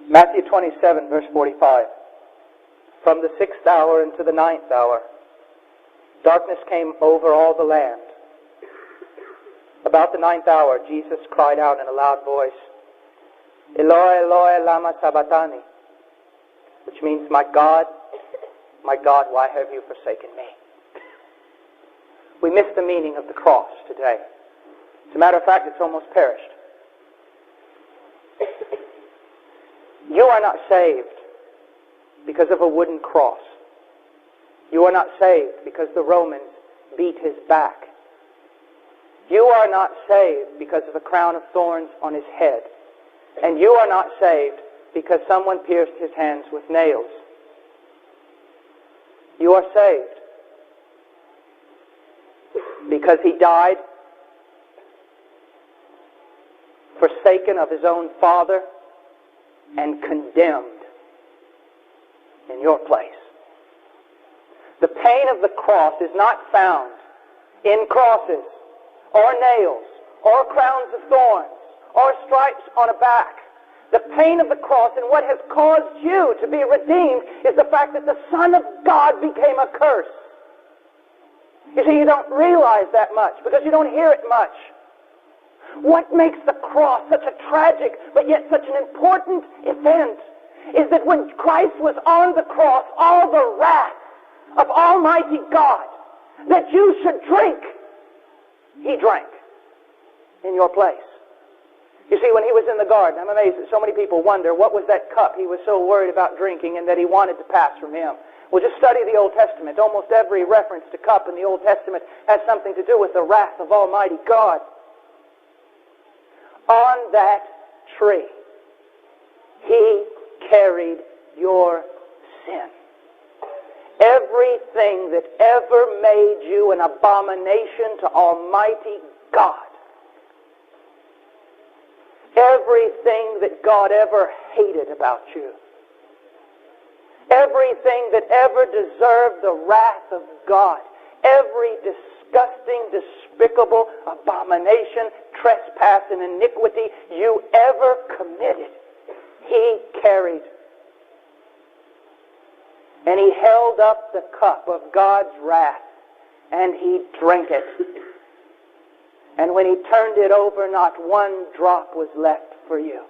Matthew 27, verse 45. From the 6th hour into the 9th hour, darkness came over all the land. About the 9th hour, Jesus cried out in a loud voice, Eloi, Eloi, lama sabachthani, which means, my God, why have you forsaken me? We miss the meaning of the cross today. As a matter of fact, it's almost perished. You are not saved because of a wooden cross. You are not saved because the Romans beat his back. You are not saved because of a crown of thorns on his head. And you are not saved because someone pierced his hands with nails. You are saved because he died, forsaken of his own Father, and condemned in your place. The pain of the cross is not found in crosses or nails or crowns of thorns or stripes on a back. The pain of the cross and what has caused you to be redeemed is the fact that the Son of God became a curse. You see, you don't realize that much because you don't hear it much. What makes the cross such a tragic but yet such an important event is that when Christ was on the cross, all the wrath of Almighty God that you should drink, he drank in your place. You see, when he was in the garden, I'm amazed that so many people wonder what was that cup he was so worried about drinking and that he wanted to pass from him. Well, just study the Old Testament. Almost every reference to cup in the Old Testament has something to do with the wrath of Almighty God. On that tree, he carried your sin. Everything that ever made you an abomination to Almighty God. Everything that God ever hated about you. Everything that ever deserved the wrath of God. Every disgusting, despicable abomination, trespass, and iniquity you ever committed, he carried. And he held up the cup of God's wrath, and he drank it. And when he turned it over, not one drop was left for you.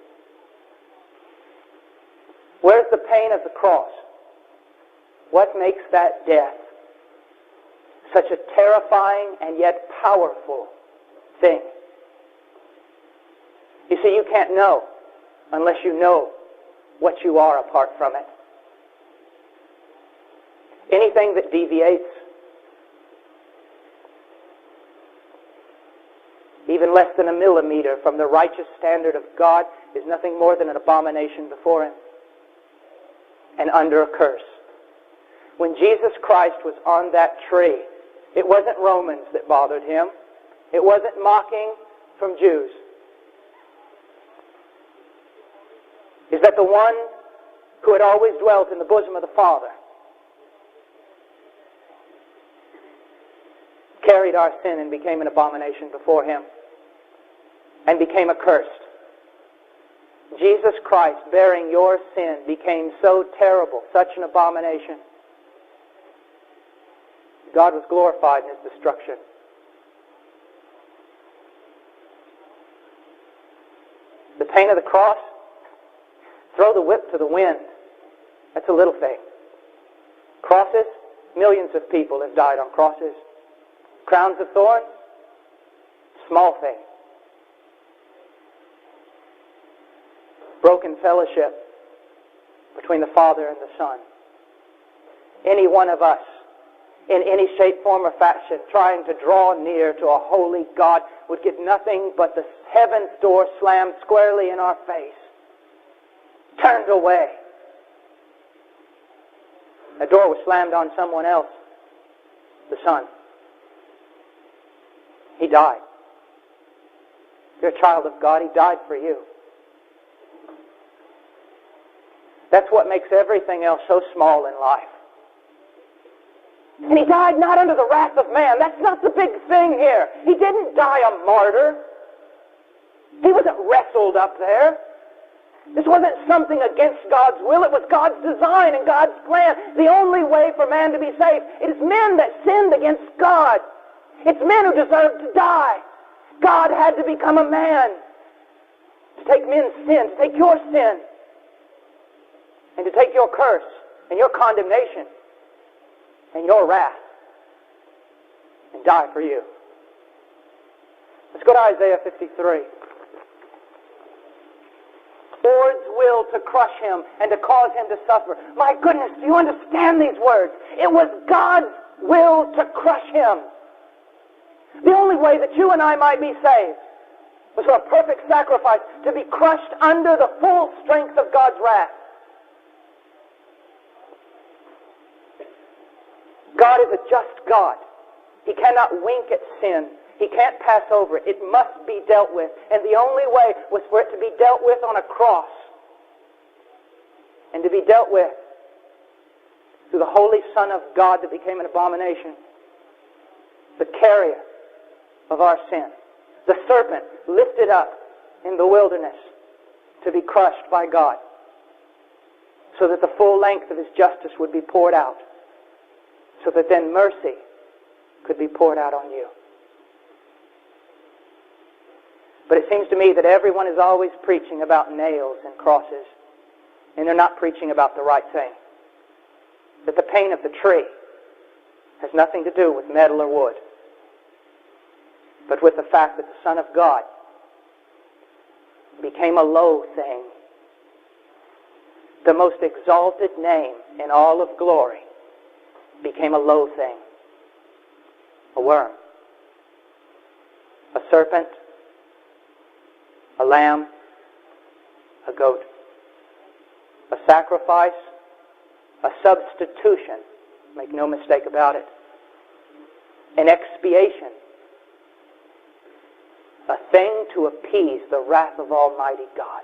Where's the pain of the cross? What makes that death such a terrifying and yet powerful thing? You see, you can't know unless you know what you are apart from it. Anything that deviates, even less than a millimeter from the righteous standard of God, is nothing more than an abomination before him and under a curse. When Jesus Christ was on that tree, it wasn't Romans that bothered him. It wasn't mocking from Jews. Is that the one who had always dwelt in the bosom of the Father carried our sin and became an abomination before him and became accursed. Jesus Christ, bearing your sin, became so terrible, such an abomination. God was glorified in his destruction. The pain of the cross, throw the whip to the wind. That's a little thing. Crosses, millions of people have died on crosses. Crowns of thorns, small thing. Broken fellowship between the Father and the Son. Any one of us, in any shape, form, or fashion, trying to draw near to a holy God would get nothing but the heaven's door slammed squarely in our face. Turned away. The door was slammed on someone else, the Son. He died. You're a child of God. He died for you. That's what makes everything else so small in life. And he died not under the wrath of man. That's not the big thing here. He didn't die a martyr. He wasn't wrestled up there. This wasn't something against God's will. It was God's design and God's plan. The only way for man to be saved. It is men that sinned against God. It's men who deserved to die. God had to become a man to take men's sin, to take your sin, and to take your curse and your condemnation and your wrath and die for you. Let's go to Isaiah 53. Lord's will to crush him and to cause him to suffer. My goodness, do you understand these words? It was God's will to crush him. The only way that you and I might be saved was for a perfect sacrifice to be crushed under the full strength of God's wrath. God is a just God. He cannot wink at sin. He can't pass over it. It must be dealt with. And the only way was for it to be dealt with on a cross. And to be dealt with through the Holy Son of God that became an abomination. The carrier of our sin. The serpent lifted up in the wilderness to be crushed by God. So that the full length of His justice would be poured out. So that then mercy could be poured out on you. But it seems to me that everyone is always preaching about nails and crosses, and they're not preaching about the right thing. That the pain of the tree has nothing to do with metal or wood, but with the fact that the Son of God became a low thing. The most exalted name in all of glory became a low thing. A worm. A serpent. A lamb, a goat, a sacrifice, a substitution, make no mistake about it, an expiation, a thing to appease the wrath of Almighty God.